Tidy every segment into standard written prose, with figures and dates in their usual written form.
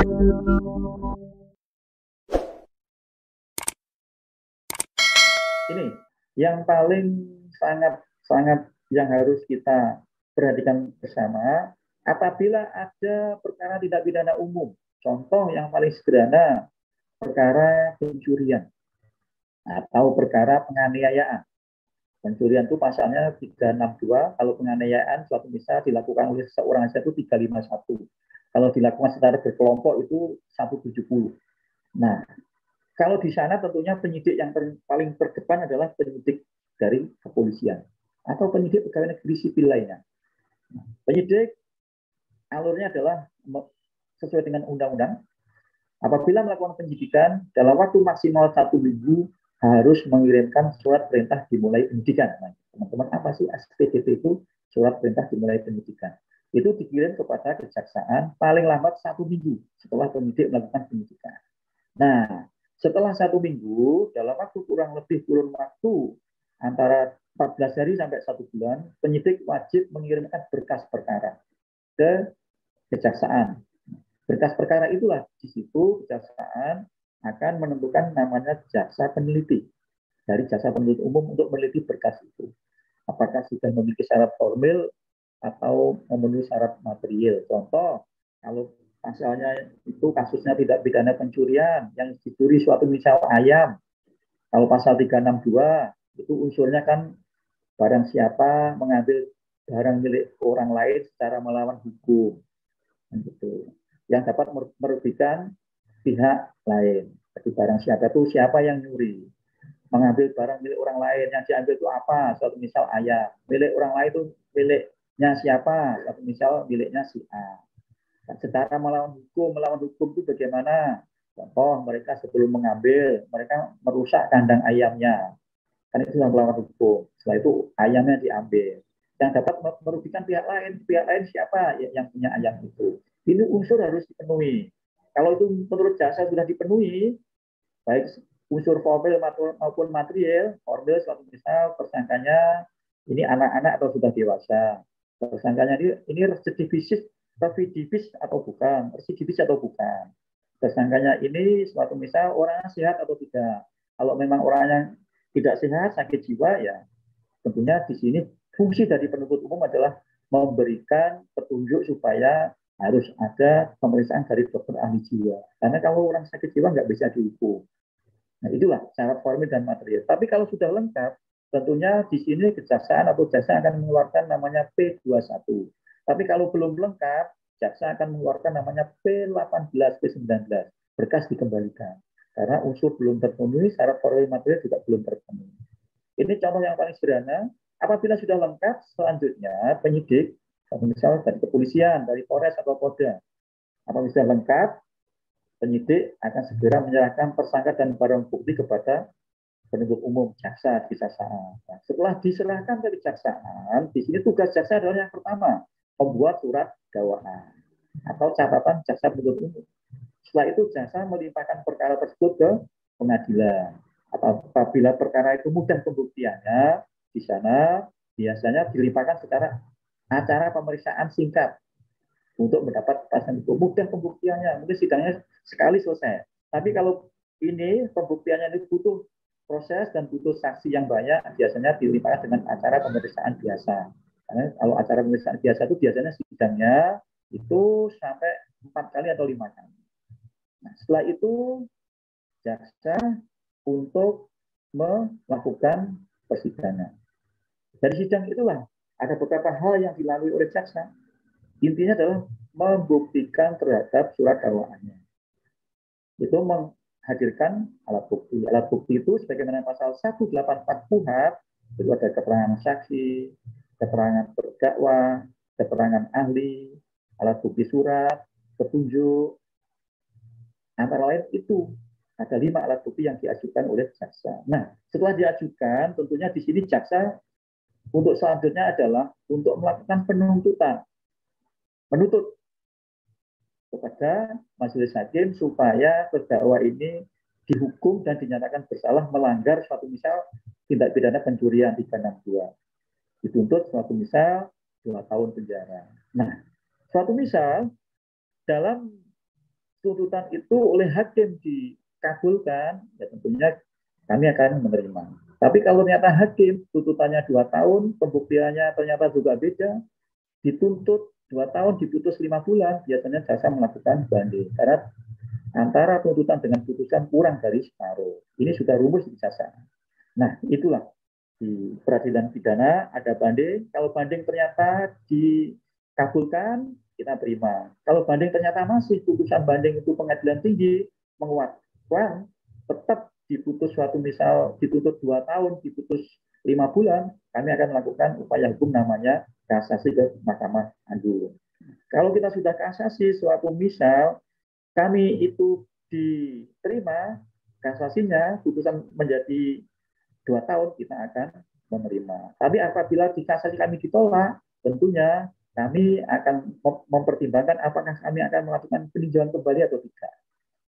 Ini yang paling sangat yang harus kita perhatikan bersama apabila ada perkara tindak pidana umum. Contoh yang paling sederhana, perkara pencurian atau perkara penganiayaan. Pencurian itu pasalnya 362, kalau penganiayaan suatu misal dilakukan oleh seorang saja itu 351. Kalau dilakukan secara berkelompok itu 170. Nah, kalau di sana tentunya penyidik yang paling terdepan adalah penyidik dari kepolisian atau penyidik pegawai negeri sipil lainnya. Penyidik alurnya adalah sesuai dengan undang-undang. Apabila melakukan penyidikan dalam waktu maksimal 1 minggu harus mengirimkan surat perintah dimulai penyidikan. Nah, teman-teman, apa sih SPDP itu? Surat perintah dimulai penyidikan. Itu dikirim kepada kejaksaan paling lambat 1 minggu setelah penyidik melakukan penyidikan. Nah, setelah 1 minggu, dalam waktu kurang lebih kurun waktu antara 14 hari sampai 1 bulan, penyidik wajib mengirimkan berkas perkara ke kejaksaan. Berkas perkara itulah di situ kejaksaan akan menentukan namanya jaksa peneliti dari jaksa penuntut umum untuk meneliti berkas itu. Apakah sudah memiliki syarat formil atau memenuhi syarat material. Contoh, kalau pasalnya itu kasusnya tidak pidana pencurian yang dicuri suatu misal ayam. Kalau pasal 362 itu unsurnya kan barang siapa mengambil barang milik orang lain secara melawan hukum. Gitu. Yang dapat merugikan pihak lain. Jadi barang siapa itu siapa yang nyuri. Mengambil barang milik orang lain, yang diambil itu apa? Suatu misal ayam. Milik orang lain itu miliknya siapa? Suatu misal miliknya si A. Nah, secara melawan hukum itu bagaimana? Contoh, mereka sebelum mengambil, mereka merusak kandang ayamnya. Kan itu yang melawan hukum. Setelah itu ayamnya diambil. Yang dapat merugikan pihak lain siapa yang punya ayam itu? Ini unsur harus dipenuhi. Kalau itu menurut jasa sudah dipenuhi, baik unsur formil maupun material, formil suatu misal tersangkanya ini anak-anak atau sudah dewasa. Tersangkanya ini residivis atau bukan, Tersangkanya ini suatu misal orang sehat atau tidak. Kalau memang orangnya tidak sehat, sakit jiwa, ya tentunya di sini fungsi dari penuntut umum adalah memberikan petunjuk supaya harus ada pemeriksaan dari dokter ahli jiwa. Karena kalau orang sakit jiwa nggak bisa dihukum. Nah, itulah syarat formil dan material. Tapi kalau sudah lengkap, tentunya di sini kejaksaan atau jaksa akan mengeluarkan namanya P21. Tapi kalau belum lengkap, jaksa akan mengeluarkan namanya P18, P19. Berkas dikembalikan. Karena unsur belum terpenuhi, syarat formil material juga belum terpenuhi. Ini contoh yang paling sederhana. Apabila sudah lengkap, selanjutnya penyidik, misalnya dari kepolisian, dari Polres atau Polda, apabila sudah lengkap, penyidik akan segera menyerahkan tersangka dan barang bukti kepada penuntut umum jaksa di kejaksaan. Nah, setelah diserahkan ke kejaksaan, di sini tugas jaksa adalah yang pertama, membuat surat dakwaan atau catatan jaksa penuntut umum. Setelah itu jaksa melimpahkan perkara tersebut ke pengadilan. Apabila perkara itu mudah pembuktiannya, di sana biasanya dilimpahkan secara acara pemeriksaan singkat untuk mendapat kepastian itu. Mudah pembuktiannya, mungkin sidangnya sekali selesai. Tapi kalau ini pembuktiannya itu butuh proses dan butuh saksi yang banyak, biasanya dilimpahkan dengan acara pemeriksaan biasa. Karena kalau acara pemeriksaan biasa itu biasanya sidangnya itu sampai 4 kali atau 5 kali. Nah, setelah itu jaksa untuk melakukan persidangan. Dari sidang itulah ada beberapa hal yang dilalui oleh jaksa. Intinya adalah membuktikan terhadap surat dakwaannya. Itu menghadirkan alat bukti. Alat bukti itu sebagaimana pasal 184 KUHP itu ada keterangan saksi, keterangan terdakwa, keterangan ahli, alat bukti surat, petunjuk. Antara lain itu ada 5 alat bukti yang diajukan oleh jaksa. Nah, setelah diajukan, tentunya di sini jaksa untuk selanjutnya adalah untuk melakukan penuntutan. Menuntut kepada majelis hakim supaya terdakwa ini dihukum dan dinyatakan bersalah melanggar suatu misal tindak pidana pencurian 362. Dituntut suatu misal 2 tahun penjara. Nah, suatu misal dalam tuntutan itu oleh hakim dikabulkan, ya tentunya kami akan menerima. Tapi kalau ternyata hakim tuntutannya 2 tahun, pembuktiannya ternyata juga beda, dituntut 2 tahun, diputus 5 bulan, biasanya jaksa melakukan banding. Karena antara tuntutan dengan putusan kurang dari separuh. Ini sudah rumus di jaksa. Nah, itulah di peradilan pidana ada banding. Kalau banding ternyata dikabulkan, kita terima. Kalau banding ternyata masih putusan banding itu pengadilan tinggi menguatkan, tetap diputus suatu misal dituntut 2 tahun, diputus 5 bulan, kami akan melakukan upaya hukum namanya kasasi ke Mahkamah Agung. Kalau kita sudah kasasi suatu misal, kami itu diterima kasasinya, putusan menjadi 2 tahun, kita akan menerima. Tapi apabila di kasasi kami ditolak, tentunya kami akan mempertimbangkan apakah kami akan melakukan peninjauan kembali atau tidak.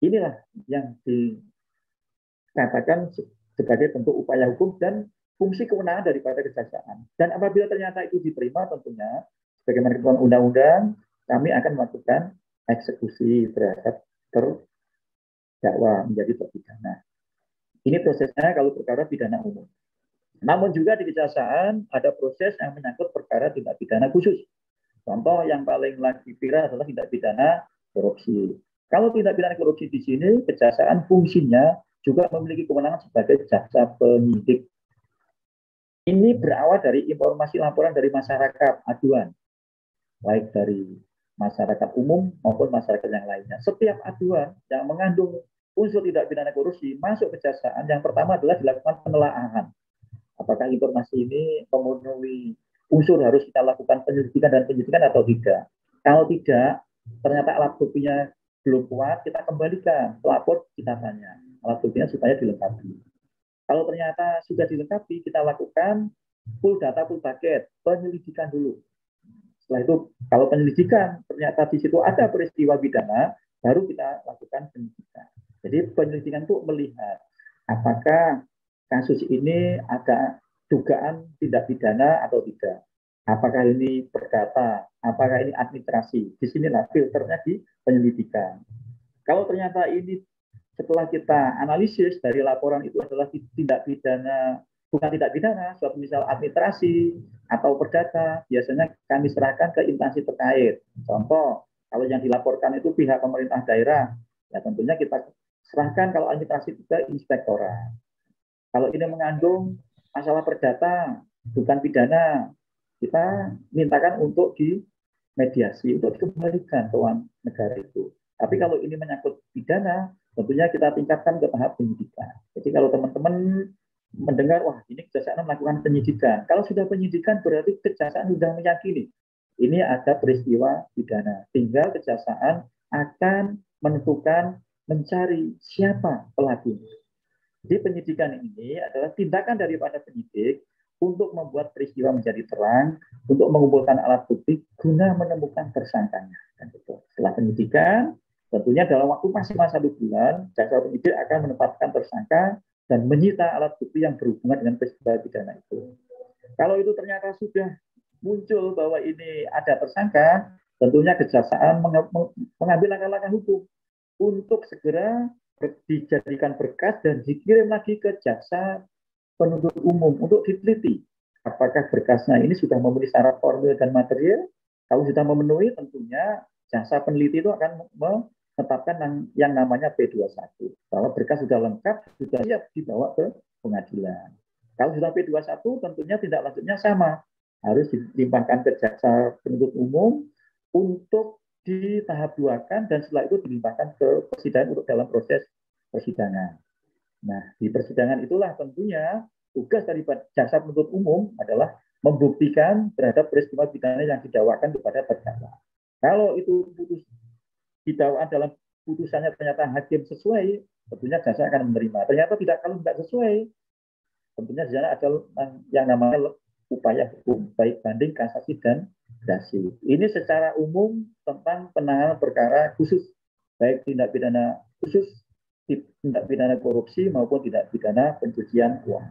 Inilah yang dikatakan sebagai bentuk upaya hukum dan fungsi kewenangan daripada kejaksaan. Dan apabila ternyata itu diterima, tentunya sebagaimana ketentuan undang-undang, kami akan melakukan eksekusi terhadap terdakwa menjadi terpidana. Ini prosesnya kalau perkara pidana umum. Namun juga di kejaksaan ada proses yang menyangkut perkara tindak pidana khusus. Contoh yang paling lagi viral adalah tindak pidana korupsi. Kalau tindak pidana korupsi di sini, kejaksaan fungsinya juga memiliki kewenangan sebagai jaksa penyidik. Ini berawal dari informasi laporan dari masyarakat aduan, baik dari masyarakat umum maupun masyarakat yang lainnya. Setiap aduan yang mengandung unsur tindak pidana korupsi masuk kejaksaan, yang pertama adalah dilakukan penelaahan. Apakah informasi ini memenuhi unsur harus kita lakukan penyelidikan dan penyidikan atau tidak. Kalau tidak, ternyata alat buktinya belum kuat, kita kembalikan. Pelapor kita tanya, alat buktinya supaya dilengkapi. Kalau ternyata sudah dilengkapi, kita lakukan full data, full paket, penyelidikan dulu. Setelah itu, kalau penyelidikan ternyata di situ ada peristiwa pidana, baru kita lakukan penyidikan. Jadi penyelidikan itu melihat apakah kasus ini ada dugaan tindak pidana atau tidak. Apakah ini perdata, apakah ini administrasi. Disinilah filternya di penyelidikan. Kalau ternyata ini setelah kita analisis dari laporan itu adalah tindak pidana, bukan tindak pidana, suatu misal administrasi atau perdata, biasanya kami serahkan ke instansi terkait. Contoh, kalau yang dilaporkan itu pihak pemerintah daerah, ya tentunya kita serahkan kalau administrasi ke inspektorat. Kalau ini mengandung masalah perdata, bukan pidana, kita mintakan untuk dimediasi, untuk dikembalikan ke uang negara itu. Tapi kalau ini menyangkut pidana, tentunya kita tingkatkan ke tahap penyidikan. Jadi kalau teman-teman mendengar, wah ini kejaksaan melakukan penyidikan. Kalau sudah penyidikan berarti kejaksaan sudah meyakini ini ada peristiwa pidana. Tinggal kejaksaan akan menentukan, mencari siapa pelakunya. Jadi penyidikan ini adalah tindakan daripada penyidik untuk membuat peristiwa menjadi terang, untuk mengumpulkan alat bukti guna menemukan tersangkanya. Dan itu. Setelah penyidikan, tentunya dalam waktu maksimal 1 bulan, jaksa penyidik akan menetapkan tersangka dan menyita alat bukti yang berhubungan dengan peristiwa pidana itu. Kalau itu ternyata sudah muncul bahwa ini ada tersangka, tentunya kejaksaan mengambil langkah-langkah hukum untuk segera dijadikan berkas dan dikirim lagi ke jaksa penuntut umum untuk diteliti apakah berkasnya ini sudah memenuhi syarat formil dan material. Kalau sudah memenuhi, tentunya jaksa peneliti itu akan menetapkan yang namanya P21. Kalau berkas sudah lengkap, sudah siap dibawa ke pengadilan. Kalau sudah P21, tentunya tindak lanjutnya sama, harus dilimpahkan ke jaksa penuntut umum untuk di tahap 2-kan dan setelah itu dilimpahkan ke persidangan untuk dalam proses persidangan. Nah, di persidangan itulah tentunya tugas dari jaksa penuntut umum adalah membuktikan terhadap peristiwa pidana yang didakwakan kepada terdakwa. Kalau itu didakwaan dalam putusannya ternyata hakim sesuai, tentunya jaksa akan menerima. Ternyata kalau tidak sesuai, tentunya di sana ada yang namanya upaya hukum, baik banding, kasasi, dan gerasi. Ini secara umum tentang penanganan perkara khusus, baik tindak pidana khusus, tindak pidana korupsi maupun tindak pidana pencucian uang.